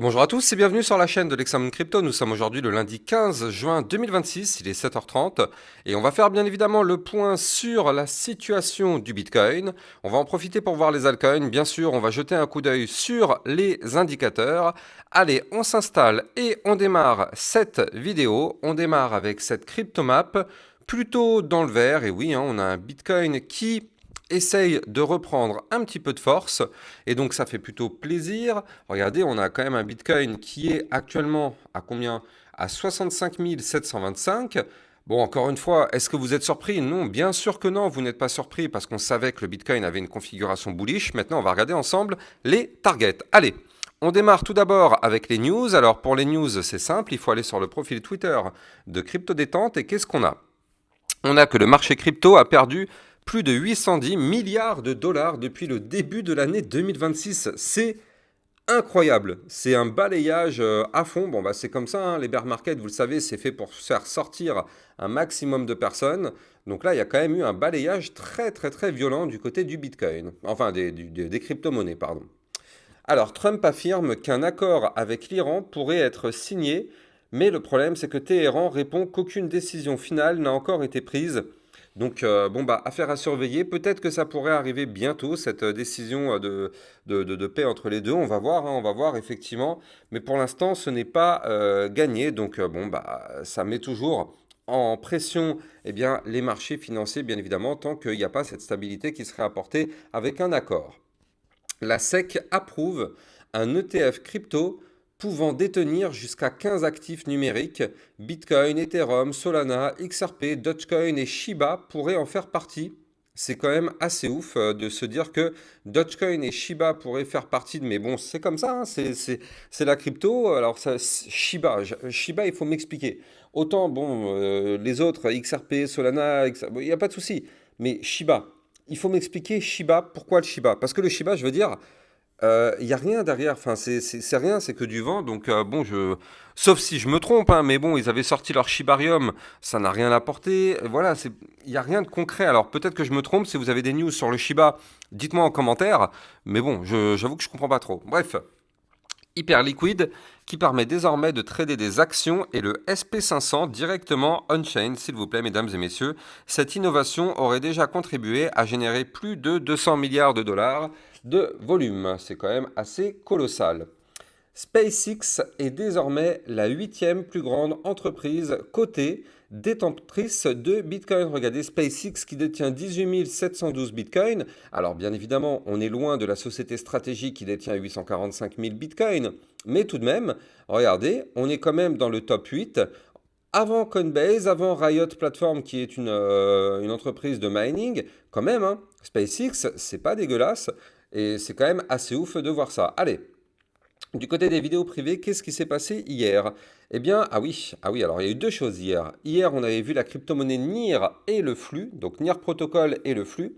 Et bonjour à tous et bienvenue sur la chaîne de l'Examen Crypto. Nous sommes aujourd'hui le lundi 15 juin 2026, il est 7h30 et on va faire bien évidemment le point sur la situation du Bitcoin. On va en profiter pour voir les altcoins, bien sûr on va jeter un coup d'œil sur les indicateurs. Allez, on s'installe et on démarre cette vidéo. On démarre avec cette cryptomap plutôt dans le vert et oui, on a un Bitcoin qui essaye de reprendre un petit peu de force et donc ça fait plutôt plaisir. Regardez, on a quand même un Bitcoin qui est actuellement à combien? À 65 725. Bon, encore une fois, est-ce que vous êtes surpris? Non, bien sûr que non, vous n'êtes pas surpris parce qu'on savait que le Bitcoin avait une configuration bullish. Maintenant, on va regarder ensemble les targets. Allez, on démarre tout d'abord avec les news. Alors pour les news, c'est simple, il faut aller sur le profil Twitter de Crypto Détente et qu'est-ce qu'on a? On a que le marché crypto a perdu plus de 810 milliards de dollars depuis le début de l'année 2026. C'est incroyable. C'est un balayage à fond. Bon, bah, c'est comme ça, les bear markets, vous le savez, c'est fait pour faire sortir un maximum de personnes. Donc là, il y a quand même eu un balayage très, très, très violent du côté du Bitcoin. Enfin, des crypto-monnaies, pardon. Alors, Trump affirme qu'un accord avec l'Iran pourrait être signé, mais le problème, c'est que Téhéran répond qu'aucune décision finale n'a encore été prise. Donc, bon, bah, affaire à surveiller. Peut-être que ça pourrait arriver bientôt, cette décision de paix entre les deux. On va voir, on va voir effectivement. Mais pour l'instant, ce n'est pas gagné. Donc, bon, bah, ça met toujours en pression eh bien, les marchés financiers, bien évidemment, tant qu'il n'y a pas cette stabilité qui serait apportée avec un accord. La SEC approuve un ETF crypto pouvant détenir jusqu'à 15 actifs numériques. Bitcoin, Ethereum, Solana, XRP, Dogecoin et Shiba pourraient en faire partie. C'est quand même assez ouf de se dire que Dogecoin et Shiba pourraient faire partie de... Mais bon, c'est comme ça, c'est la crypto. Alors ça, Shiba, il faut m'expliquer. Autant, bon, les autres, XRP, Solana, il n'y a pas de souci. Mais Shiba, il faut m'expliquer Shiba, pourquoi le Shiba? Parce que le Shiba, je veux dire, il n'y a rien derrière, enfin, c'est rien, c'est que du vent, donc bon, sauf si je me trompe, mais bon, ils avaient sorti leur Shibarium, ça n'a rien apporté, voilà, il n'y a rien de concret, alors peut-être que je me trompe, si vous avez des news sur le Shiba, dites-moi en commentaire, mais bon, j'avoue que je comprends pas trop. Bref, Hyperliquid qui permet désormais de trader des actions et le SP500 directement on-chain, s'il vous plaît, mesdames et messieurs. Cette innovation aurait déjà contribué à générer plus de 200 milliards de dollars de volume. C'est quand même assez colossal. SpaceX est désormais la 8e plus grande entreprise cotée détentrice de Bitcoin. Regardez, SpaceX qui détient 18 712 Bitcoin. Alors bien évidemment, on est loin de la société stratégique qui détient 845 000 Bitcoin. Mais tout de même, regardez, on est quand même dans le top 8. Avant Coinbase, avant Riot Platform qui est une entreprise de mining, quand même, SpaceX, c'est pas dégueulasse. Et c'est quand même assez ouf de voir ça. Allez, du côté des vidéos privées, qu'est-ce qui s'est passé hier? Eh bien, ah oui, alors il y a eu deux choses hier. Hier, on avait vu la crypto-monnaie NIR et le flux, donc NIR Protocol et le flux.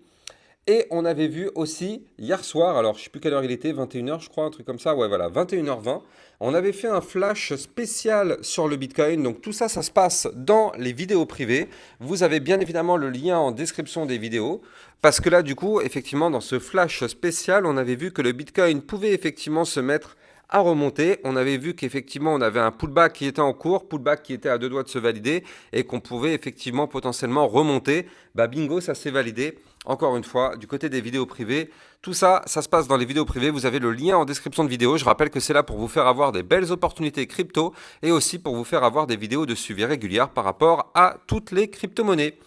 Et on avait vu aussi hier soir, alors je ne sais plus quelle heure il était, 21h je crois, un truc comme ça, ouais voilà, 21h20. On avait fait un flash spécial sur le Bitcoin, donc tout ça, ça se passe dans les vidéos privées. Vous avez bien évidemment le lien en description des vidéos, parce que là du coup, effectivement, dans ce flash spécial, on avait vu que le Bitcoin pouvait effectivement se mettre à remonter. On avait vu qu'effectivement on avait un pullback qui était en cours, pullback qui était à deux doigts de se valider et qu'on pouvait effectivement potentiellement remonter. Bah bingo, ça s'est validé. Encore une fois, du côté des vidéos privées, tout ça, ça se passe dans les vidéos privées. Vous avez le lien en description de vidéo. Je rappelle que c'est là pour vous faire avoir des belles opportunités crypto et aussi pour vous faire avoir des vidéos de suivi régulières par rapport à toutes les crypto-monnaies.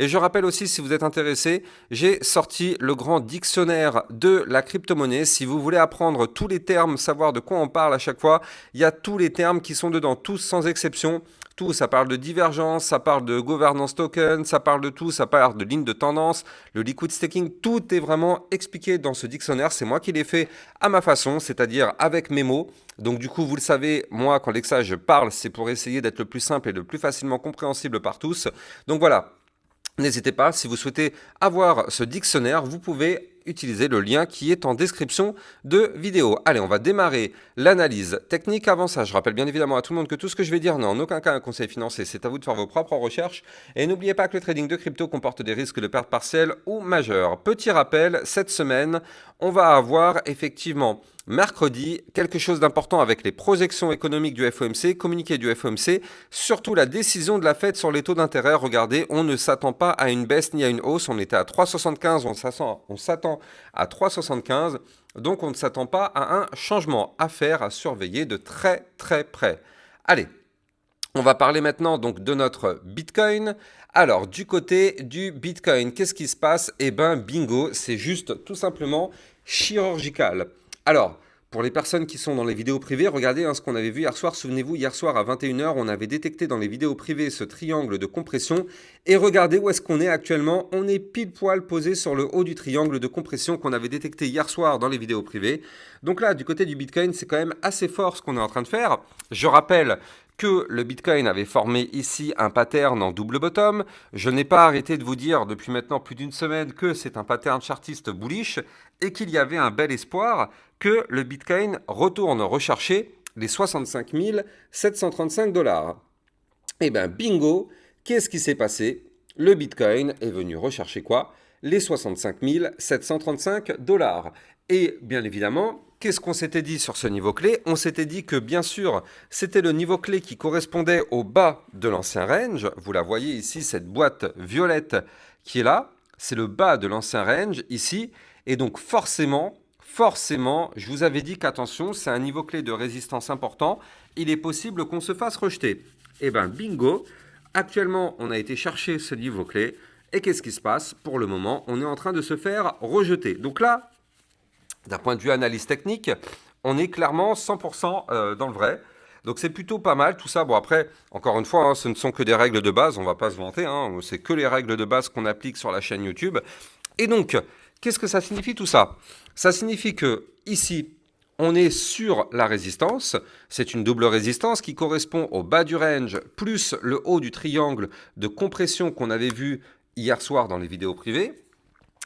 Et je rappelle aussi, si vous êtes intéressé, j'ai sorti le grand dictionnaire de la crypto-monnaie. Si vous voulez apprendre tous les termes, savoir de quoi on parle à chaque fois, il y a tous les termes qui sont dedans, tous sans exception. Tout, ça parle de divergence, ça parle de governance token, ça parle de tout, ça parle de ligne de tendance, le liquid staking, tout est vraiment expliqué dans ce dictionnaire. C'est moi qui l'ai fait à ma façon, c'est-à-dire avec mes mots. Donc du coup, vous le savez, moi, quand Lexa, parle, c'est pour essayer d'être le plus simple et le plus facilement compréhensible par tous. Donc voilà. N'hésitez pas, si vous souhaitez avoir ce dictionnaire, vous pouvez utiliser le lien qui est en description de vidéo. Allez, on va démarrer l'analyse technique. Avant ça, je rappelle bien évidemment à tout le monde que tout ce que je vais dire n'est en aucun cas un conseil financier. C'est à vous de faire vos propres recherches. Et n'oubliez pas que le trading de crypto comporte des risques de perte partielle ou majeure. Petit rappel, cette semaine, on va avoir effectivement mercredi, quelque chose d'important avec les projections économiques du FOMC, communiqué du FOMC, surtout la décision de la Fed sur les taux d'intérêt. Regardez, on ne s'attend pas à une baisse ni à une hausse. On était à 3,75, on s'attend à 3,75. Donc on ne s'attend pas à un changement. Affaire à surveiller de très très près. Allez, on va parler maintenant donc de notre Bitcoin. Alors, du côté du Bitcoin, qu'est-ce qui se passe? Eh bien, bingo, c'est juste tout simplement chirurgical. Alors, pour les personnes qui sont dans les vidéos privées, regardez ce qu'on avait vu hier soir. Souvenez-vous, hier soir à 21h, on avait détecté dans les vidéos privées ce triangle de compression. Et regardez où est-ce qu'on est actuellement. On est pile poil posé sur le haut du triangle de compression qu'on avait détecté hier soir dans les vidéos privées. Donc là, du côté du Bitcoin, c'est quand même assez fort ce qu'on est en train de faire. Je rappelle que le Bitcoin avait formé ici un pattern en double bottom. Je n'ai pas arrêté de vous dire depuis maintenant plus d'une semaine que c'est un pattern chartiste bullish et qu'il y avait un bel espoir que le Bitcoin retourne rechercher les 65 735 $. Eh bien, bingo, qu'est-ce qui s'est passé? Le Bitcoin est venu rechercher quoi? Les 65 735 $. Et bien évidemment, qu'est-ce qu'on s'était dit sur ce niveau clé? On s'était dit que bien sûr, c'était le niveau clé qui correspondait au bas de l'ancien range. Vous la voyez ici, cette boîte violette qui est là. C'est le bas de l'ancien range ici. Et donc forcément, je vous avais dit qu'attention, c'est un niveau clé de résistance important. Il est possible qu'on se fasse rejeter. Eh bien, bingo, actuellement, on a été chercher ce niveau clé. Et qu'est-ce qui se passe? Pour le moment, on est en train de se faire rejeter. Donc là, d'un point de vue analyse technique, on est clairement 100% dans le vrai. Donc c'est plutôt pas mal tout ça. Bon après, encore une fois, ce ne sont que des règles de base, on ne va pas se vanter. C'est que les règles de base qu'on applique sur la chaîne YouTube. Et donc, qu'est-ce que ça signifie tout ça? Ça signifie que ici, on est sur la résistance. C'est une double résistance qui correspond au bas du range plus le haut du triangle de compression qu'on avait vu hier soir dans les vidéos privées.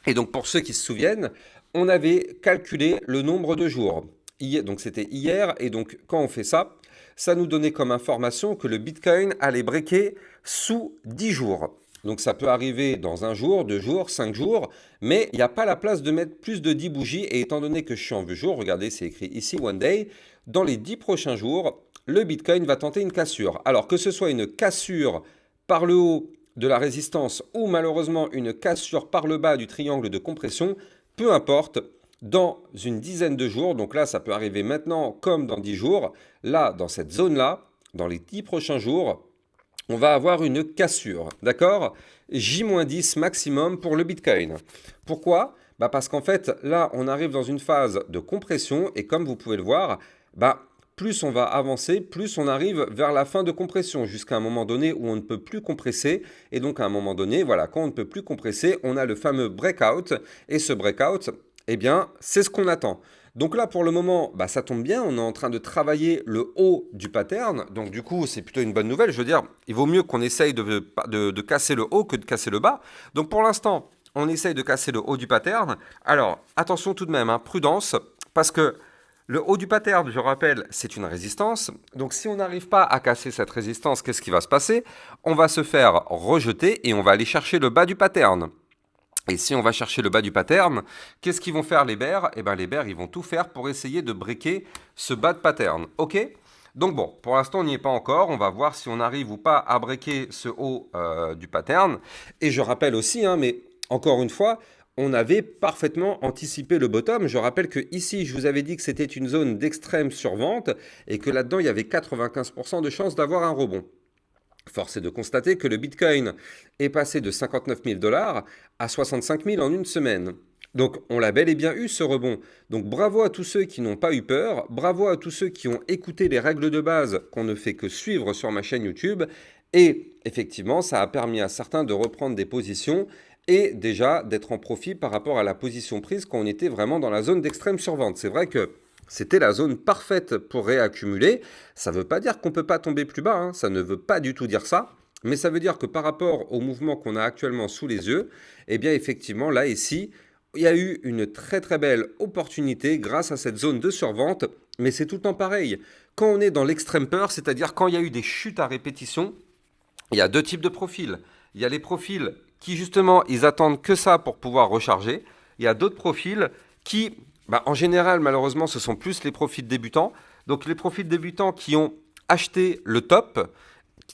Et donc pour ceux qui se souviennent, on avait calculé le nombre de jours. Donc c'était hier, et donc quand on fait ça, ça nous donnait comme information que le Bitcoin allait breaker sous 10 jours. Donc ça peut arriver dans un jour, 2 jours, 5 jours, mais il n'y a pas la place de mettre plus de 10 bougies. Et étant donné que je suis en vue jour, regardez, c'est écrit ici One Day, dans les 10 prochains jours, le Bitcoin va tenter une cassure. Alors que ce soit une cassure par le haut de la résistance ou malheureusement une cassure par le bas du triangle de compression, peu importe, dans une dizaine de jours, donc là ça peut arriver maintenant comme dans 10 jours, là dans cette zone-là, dans les 10 prochains jours, on va avoir une cassure, d'accord? J-10 maximum pour le Bitcoin. Pourquoi? Parce qu'en fait, là, on arrive dans une phase de compression et comme vous pouvez le voir, plus on va avancer, plus on arrive vers la fin de compression, jusqu'à un moment donné où on ne peut plus compresser. Et donc à un moment donné, voilà, quand on ne peut plus compresser, on a le fameux breakout. Et ce breakout, eh bien, c'est ce qu'on attend. Donc là, pour le moment, ça tombe bien, on est en train de travailler le haut du pattern. Donc du coup, c'est plutôt une bonne nouvelle. Je veux dire, il vaut mieux qu'on essaye de casser le haut que de casser le bas. Donc pour l'instant, on essaye de casser le haut du pattern. Alors, attention tout de même, prudence, parce que le haut du pattern, je rappelle, c'est une résistance. Donc si on n'arrive pas à casser cette résistance, qu'est-ce qui va se passer? On va se faire rejeter et on va aller chercher le bas du pattern. Et si on va chercher le bas du pattern, qu'est-ce qu'ils vont faire les bears? Eh bien les bears, ils vont tout faire pour essayer de breaker ce bas de pattern. Ok? Donc bon, pour l'instant, on n'y est pas encore. On va voir si on arrive ou pas à breaker ce haut du pattern. Et je rappelle aussi, mais encore une fois, on avait parfaitement anticipé le bottom. Je rappelle que ici, je vous avais dit que c'était une zone d'extrême survente et que là-dedans, il y avait 95% de chances d'avoir un rebond. Force est de constater que le Bitcoin est passé de 59 000 $ à 65 000 en une semaine. Donc on l'a bel et bien eu ce rebond. Donc bravo à tous ceux qui n'ont pas eu peur, bravo à tous ceux qui ont écouté les règles de base qu'on ne fait que suivre sur ma chaîne YouTube. Et effectivement, ça a permis à certains de reprendre des positions et déjà d'être en profit par rapport à la position prise quand on était vraiment dans la zone d'extrême survente. C'est vrai que c'était la zone parfaite pour réaccumuler. Ça ne veut pas dire qu'on ne peut pas tomber plus bas, ça ne veut pas du tout dire ça. Mais ça veut dire que par rapport au mouvement qu'on a actuellement sous les yeux, eh bien effectivement, là, ici, il y a eu une très très belle opportunité grâce à cette zone de survente. Mais c'est tout le temps pareil. Quand on est dans l'extrême peur, c'est-à-dire quand il y a eu des chutes à répétition, il y a deux types de profils. Il y a les profils qui, justement, ils attendent que ça pour pouvoir recharger. Il y a d'autres profils qui Bah, en général, malheureusement, ce sont plus les profils débutants. Donc les profils débutants qui ont acheté le top,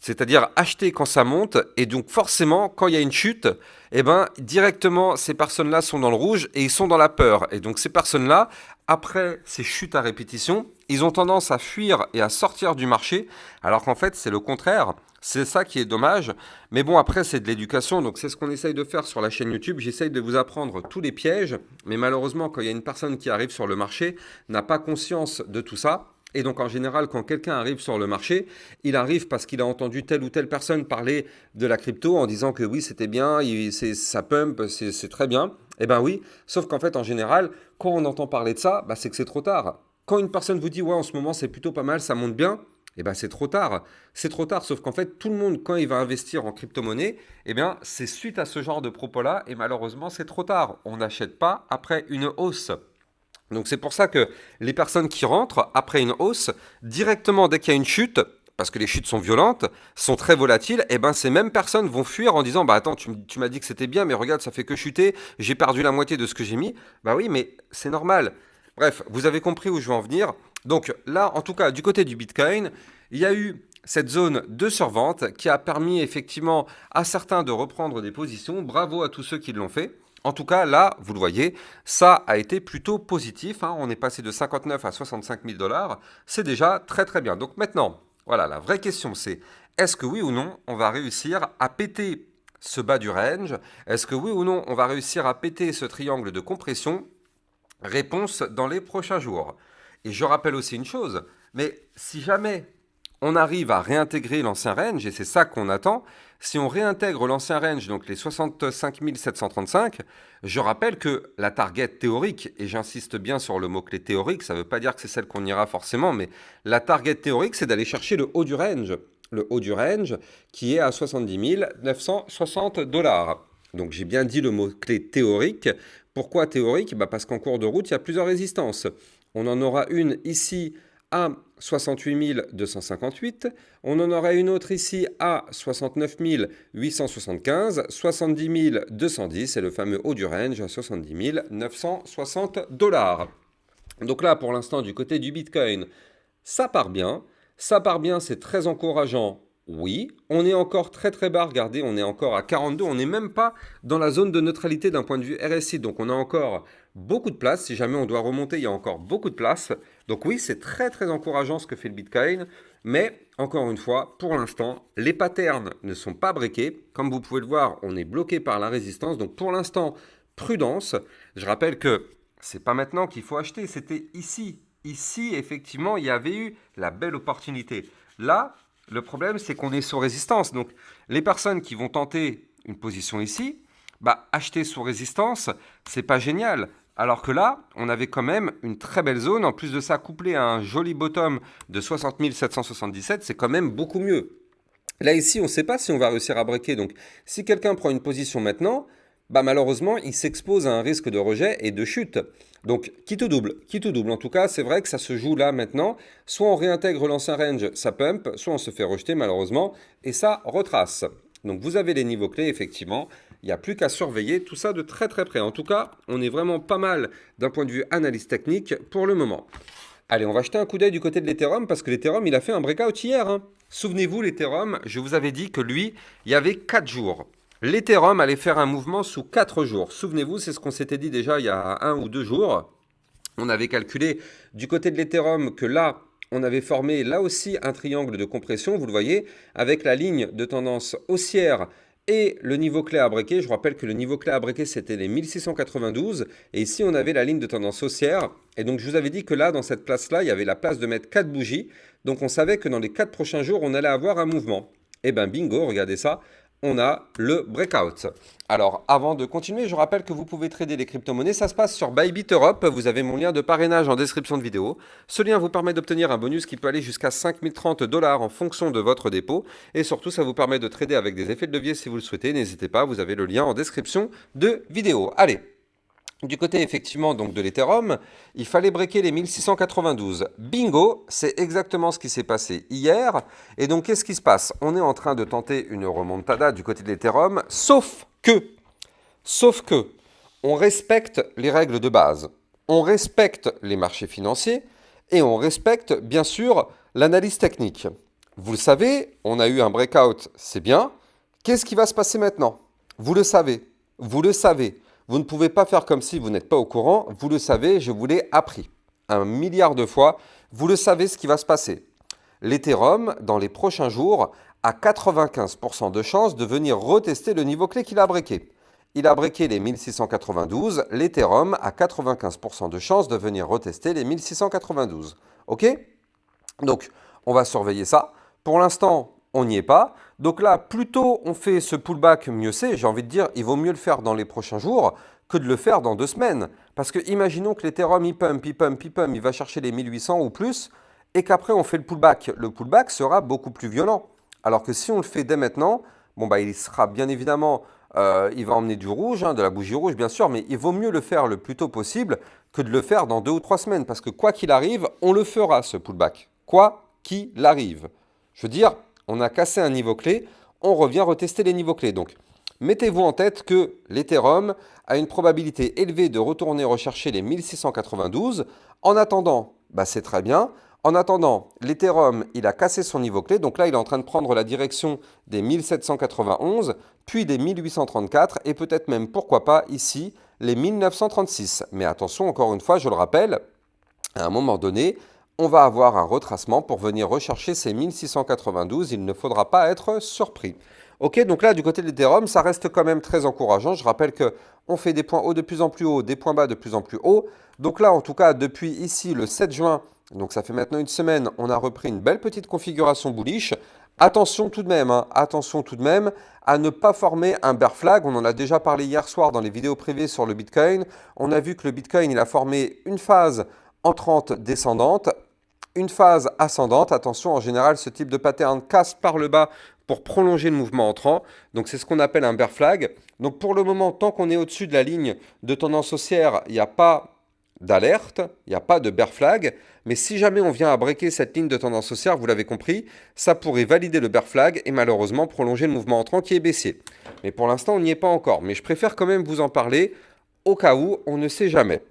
c'est-à-dire acheter quand ça monte, et donc forcément, quand il y a une chute, eh ben, directement, ces personnes-là sont dans le rouge et ils sont dans la peur. Et donc ces personnes-là, après ces chutes à répétition, ils ont tendance à fuir et à sortir du marché, alors qu'en fait, c'est le contraire. C'est ça qui est dommage. Mais bon, après, c'est de l'éducation, donc c'est ce qu'on essaye de faire sur la chaîne YouTube. J'essaye de vous apprendre tous les pièges, mais malheureusement, quand il y a une personne qui arrive sur le marché, n'a pas conscience de tout ça. Et donc en général, quand quelqu'un arrive sur le marché, il arrive parce qu'il a entendu telle ou telle personne parler de la crypto en disant que oui, c'était bien, ça pump, c'est très bien. Eh bien oui, sauf qu'en fait, en général, quand on entend parler de ça, bah, c'est que c'est trop tard. Quand une personne vous dit, ouais, en ce moment, c'est plutôt pas mal, ça monte bien, eh ben c'est trop tard. C'est trop tard, sauf qu'en fait, tout le monde, quand il va investir en crypto-monnaie, eh bien, c'est suite à ce genre de propos-là, et malheureusement, c'est trop tard. On n'achète pas après une hausse. Donc c'est pour ça que les personnes qui rentrent après une hausse, directement dès qu'il y a une chute, parce que les chutes sont violentes, sont très volatiles, et ben ces mêmes personnes vont fuir en disant bah attends tu m'as dit que c'était bien mais regarde ça fait que chuter, j'ai perdu la moitié de ce que j'ai mis. Bah oui mais c'est normal. Bref, vous avez compris où je veux en venir. Donc là en tout cas du côté du Bitcoin, il y a eu cette zone de survente qui a permis effectivement à certains de reprendre des positions. Bravo à tous ceux qui l'ont fait. En tout cas, là, vous le voyez, ça a été plutôt positif, hein. On est passé de 59 à 65 000 dollars. C'est déjà très très bien. Donc maintenant, voilà, la vraie question c'est, est-ce que oui ou non, on va réussir à péter ce bas du range? Est-ce que oui ou non, on va réussir à péter ce triangle de compression? Réponse dans les prochains jours. Et je rappelle aussi une chose, mais si jamais on arrive à réintégrer l'ancien range, et c'est ça qu'on attend, si on réintègre l'ancien range, donc les 65 735, je rappelle que la target théorique, et j'insiste bien sur le mot-clé théorique, ça ne veut pas dire que c'est celle qu'on ira forcément, mais la target théorique, c'est d'aller chercher le haut du range. Le haut du range qui est à 70 960 dollars. Donc j'ai bien dit le mot-clé théorique. Pourquoi théorique? Bah parce qu'en cours de route, il y a plusieurs résistances. On en aura une ici à 68 258, on en aura une autre ici à 69 875, 70 210 et le fameux haut du range à 70 960 dollars. Donc là, pour l'instant, du côté du Bitcoin, ça part bien. Ça part bien, c'est très encourageant. Oui, on est encore très très bas, regardez, on est encore à 42, on n'est même pas dans la zone de neutralité d'un point de vue RSI, donc on a encore beaucoup de place, si jamais on doit remonter, il y a encore beaucoup de place. Donc oui, c'est très très encourageant ce que fait le Bitcoin, mais encore une fois, pour l'instant, les patterns ne sont pas breakés. Comme vous pouvez le voir, on est bloqué par la résistance, donc pour l'instant, prudence. Je rappelle que c'est pas maintenant qu'il faut acheter, c'était ici. Ici, effectivement, il y avait eu la belle opportunité. Là, le problème, c'est qu'on est sous résistance. Donc, les personnes qui vont tenter une position ici, bah, acheter sous résistance, c'est pas génial. Alors que là, on avait quand même une très belle zone. En plus de ça, couplé à un joli bottom de 60 777, c'est quand même beaucoup mieux. Là, ici, on ne sait pas si on va réussir à breaker. Donc, si quelqu'un prend une position maintenant, bah, malheureusement, il s'expose à un risque de rejet et de chute. Donc, qui tout double. En tout cas, c'est vrai que ça se joue là maintenant. Soit on réintègre l'ancien range, ça pump, soit on se fait rejeter malheureusement, et ça retrace. Donc, vous avez les niveaux clés, effectivement. Il n'y a plus qu'à surveiller tout ça de très très près. En tout cas, on est vraiment pas mal d'un point de vue analyse technique pour le moment. Allez, on va jeter un coup d'œil du côté de l'Ethereum parce que l'Ethereum, il a fait un breakout hier, hein. Souvenez-vous, l'Ethereum, je vous avais dit que lui, il y avait 4 jours. L'Ethereum allait faire un mouvement sous 4 jours. Souvenez-vous, c'est ce qu'on s'était dit déjà il y a 1 ou 2 jours. On avait calculé du côté de l'Ethereum que là, on avait formé là aussi un triangle de compression, vous le voyez, avec la ligne de tendance haussière et le niveau clé à breaker. Je vous rappelle que le niveau clé à breaker, c'était les 1692. Et ici, on avait la ligne de tendance haussière. Et donc, je vous avais dit que là, dans cette place-là, il y avait la place de mettre 4 bougies. Donc, on savait que dans les 4 prochains jours, on allait avoir un mouvement. Et bien, bingo, regardez ça. On a le breakout. Alors, avant de continuer, je rappelle que vous pouvez trader les crypto-monnaies. Ça se passe sur Bybit Europe. Vous avez mon lien de parrainage en description de vidéo. Ce lien vous permet d'obtenir un bonus qui peut aller jusqu'à 5030 dollars en fonction de votre dépôt. Et surtout, ça vous permet de trader avec des effets de levier si vous le souhaitez. N'hésitez pas, vous avez le lien en description de vidéo. Allez, du côté effectivement donc de l'Ethereum, il fallait breaker les 1692. Bingo, c'est exactement ce qui s'est passé hier. Et donc qu'est-ce qui se passe? On est en train de tenter une remontada du côté de l'Ethereum, sauf que, on respecte les règles de base. on respecte les marchés financiers et on respecte bien sûr l'analyse technique. Vous le savez, on a eu un breakout, c'est bien. Qu'est-ce qui va se passer maintenant? Vous le savez, vous le savez. Vous ne pouvez pas faire comme si vous n'êtes pas au courant. Vous le savez, je vous l'ai appris 1 milliard de fois. Vous le savez ce qui va se passer. L'Ethereum, dans les prochains jours, a 95% de chances de venir retester le niveau clé qu'il a breaké. Il a breaké les 1692, l'Ethereum a 95% de chances de venir retester les 1692. Ok? Donc, on va surveiller ça. Pour l'instant, on n'y est pas. Donc là, plus tôt on fait ce pullback, mieux c'est. J'ai envie de dire, il vaut mieux le faire dans les prochains jours que de le faire dans 2 semaines. Parce que imaginons que l'Ethereum, il pump, il va chercher les 1800 ou plus, et qu'après on fait le pullback. Le pullback sera beaucoup plus violent. Alors que si on le fait dès maintenant, bon bah il sera bien évidemment, il va emmener du rouge, de la bougie rouge bien sûr, mais il vaut mieux le faire le plus tôt possible que de le faire dans 2 ou 3 semaines. Parce que quoi qu'il arrive, on le fera ce pullback. Quoi qu'il arrive. Je veux dire, on a cassé un niveau clé, on revient retester les niveaux clés. Donc, mettez-vous en tête que l'Ethereum a une probabilité élevée de retourner rechercher les 1692. En attendant, bah c'est très bien. En attendant, l'Ethereum, il a cassé son niveau clé. Donc là, il est en train de prendre la direction des 1791, puis des 1834 et peut-être même, pourquoi pas, ici, les 1936. Mais attention, encore une fois, je le rappelle, à un moment donné, on va avoir un retracement pour venir rechercher ces 1692. Il ne faudra pas être surpris. Ok, donc là, du côté de l'Ethereum, ça reste quand même très encourageant. Je rappelle qu'on fait des points hauts de plus en plus hauts, des points bas de plus en plus hauts. Donc là, en tout cas, depuis ici, le 7 juin, donc ça fait maintenant une semaine, on a repris une belle petite configuration bullish. Attention tout de même, attention tout de même à ne pas former un bear flag. On en a déjà parlé hier soir dans les vidéos privées sur le Bitcoin. On a vu que le Bitcoin, il a formé une phase entrante descendante, une phase ascendante. Attention, en général, ce type de pattern casse par le bas pour prolonger le mouvement entrant. Donc, c'est ce qu'on appelle un bear flag. Donc, pour le moment, tant qu'on est au-dessus de la ligne de tendance haussière, il n'y a pas d'alerte, il n'y a pas de bear flag. Mais si jamais on vient à breaker cette ligne de tendance haussière, vous l'avez compris, ça pourrait valider le bear flag et malheureusement prolonger le mouvement entrant qui est baissier. Mais pour l'instant, on n'y est pas encore. Mais je préfère quand même vous en parler au cas où, on ne sait jamais.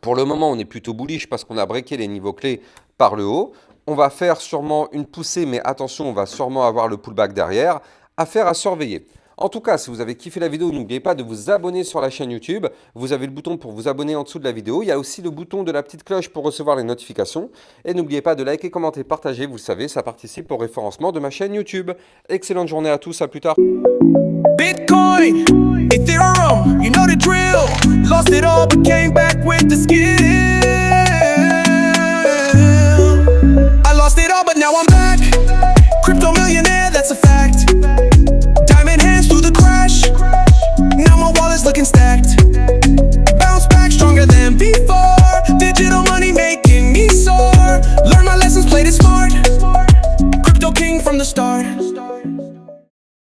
Pour le moment, on est plutôt bullish parce qu'on a breaké les niveaux clés par le haut. On va faire sûrement une poussée, mais attention, on va sûrement avoir le pullback derrière. Affaire à surveiller. En tout cas, si vous avez kiffé la vidéo, n'oubliez pas de vous abonner sur la chaîne YouTube. Vous avez le bouton pour vous abonner en dessous de la vidéo. Il y a aussi le bouton de la petite cloche pour recevoir les notifications. Et n'oubliez pas de liker, commenter, partager. Vous le savez, ça participe au référencement de ma chaîne YouTube. Excellente journée à tous, à plus tard. Bitcoin, Ethereum, you know the drill. Lost it all but came back with the skill.